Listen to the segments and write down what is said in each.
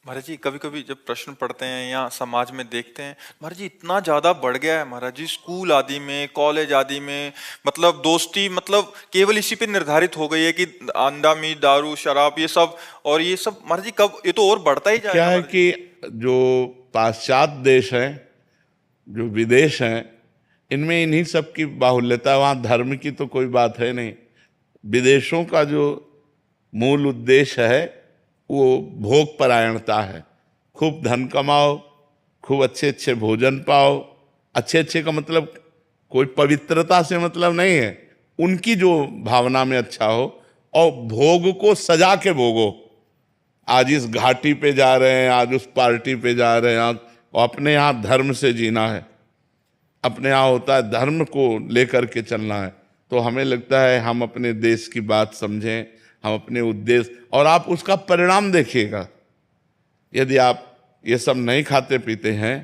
महाराज जी कभी कभी जब प्रश्न पढ़ते हैं या समाज में देखते हैं, महाराज जी इतना ज्यादा बढ़ गया है महाराज जी, स्कूल आदि में, कॉलेज आदि में, मतलब दोस्ती मतलब केवल इसी पे निर्धारित हो गई है कि अंडा मीट दारू शराब ये सब। और ये सब महाराज जी कब, ये तो और बढ़ता ही क्या जाएगा है महाराज जी। कि जो पाश्चात्य देश हैं, जो विदेश हैं, इनमें इन्हीं सब की बाहुल्यता है। वहाँ धर्म की तो कोई बात है नहीं। विदेशों का जो मूल उद्देश्य है वो भोग परायणता है। खूब धन कमाओ, खूब अच्छे अच्छे भोजन पाओ। अच्छे अच्छे का मतलब कोई पवित्रता से मतलब नहीं है, उनकी जो भावना में अच्छा हो। और भोग को सजा के भोगो। आज इस घाटी पे जा रहे हैं, आज उस पार्टी पे जा रहे हैं, आज और अपने यहाँ धर्म से जीना है। अपने यहाँ होता है धर्म को लेकर के चलना है। तो हमें लगता है हम अपने देश की बात समझें, हम अपने उद्देश्य, और आप उसका परिणाम देखिएगा। यदि आप ये सब नहीं खाते पीते हैं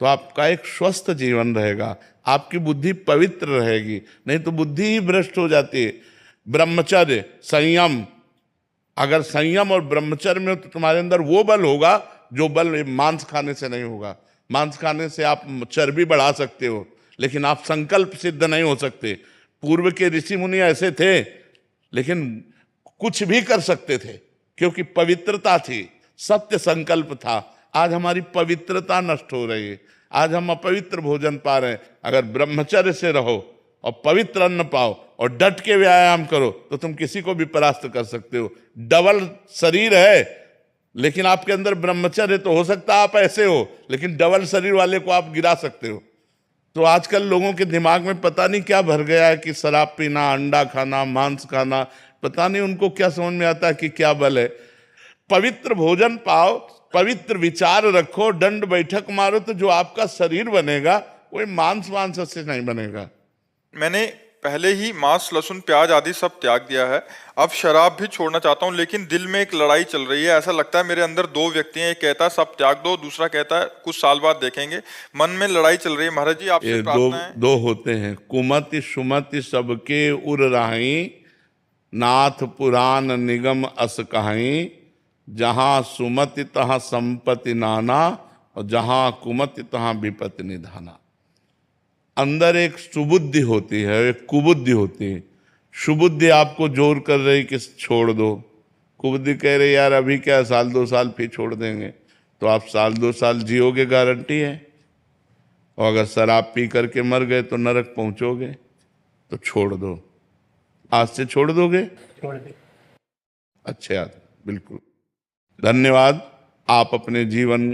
तो आपका एक स्वस्थ जीवन रहेगा, आपकी बुद्धि पवित्र रहेगी। नहीं तो बुद्धि ही भ्रष्ट हो जाती है। ब्रह्मचर्य, संयम, अगर संयम और ब्रह्मचर्य में हो तो तुम्हारे अंदर वो बल होगा जो बल मांस खाने से नहीं होगा। मांस खाने से आप चर्बी बढ़ा सकते हो, लेकिन आप संकल्प सिद्ध नहीं हो सकते। पूर्व के ऋषि मुनि ऐसे थे, लेकिन कुछ भी कर सकते थे क्योंकि पवित्रता थी, सत्य संकल्प था। आज हमारी पवित्रता नष्ट हो रही है, आज हम अपवित्र भोजन पा रहे हैं। अगर ब्रह्मचर्य से रहो और पवित्र अन्न पाओ और डट के व्यायाम करो तो तुम किसी को भी परास्त कर सकते हो। डबल शरीर है, लेकिन आपके अंदर ब्रह्मचर्य तो हो सकता है आप ऐसे हो, लेकिन डबल शरीर वाले को आप गिरा सकते हो। तो आजकल लोगों के दिमाग में पता नहीं क्या भर गया है कि शराब पीना, अंडा खाना, मांस खाना, पता नहीं उनको क्या समझ में आता है कि क्या बल है। पवित्र भोजन पाओ, पवित्र विचार रखो, दंड बैठक मारो, तो जो आपका शरीर बनेगा वो मांस मांस से नहीं बनेगा। मैंने पहले ही मांस लहसुन प्याज आदि सब त्याग दिया है, अब शराब भी छोड़ना चाहता हूँ, लेकिन दिल में एक लड़ाई चल रही है। ऐसा लगता है मेरे अंदर दो व्यक्ति हैं, एक कहता है सब त्याग दो, दूसरा कहता है कुछ साल बाद देखेंगे। मन में लड़ाई चल रही है महाराज जी, आपसे ये दो प्रार्थना है। दो होते हैं, कुमति सुमति सबके उर राही, नाथ पुराण निगम अस कहाई। जहां सुमति तहां संपत्ति नाना, और जहां कुमति तहां विपत्ति निधाना। अंदर एक सुबुद्धि होती है, एक कुबुद्धि होती है। सुबुद्धि आपको जोर कर रही कि छोड़ दो, कुबुद्धि कह रही यार अभी क्या, साल दो साल फिर छोड़ देंगे। तो आप साल दो साल जियोगे, गारंटी है। और अगर शराब पी करके मर गए तो नरक पहुंचोगे। तो छोड़ दो, आज से छोड़ दोगे। छोड़ दे। अच्छे आदमी, बिल्कुल। धन्यवाद। आप अपने जीवन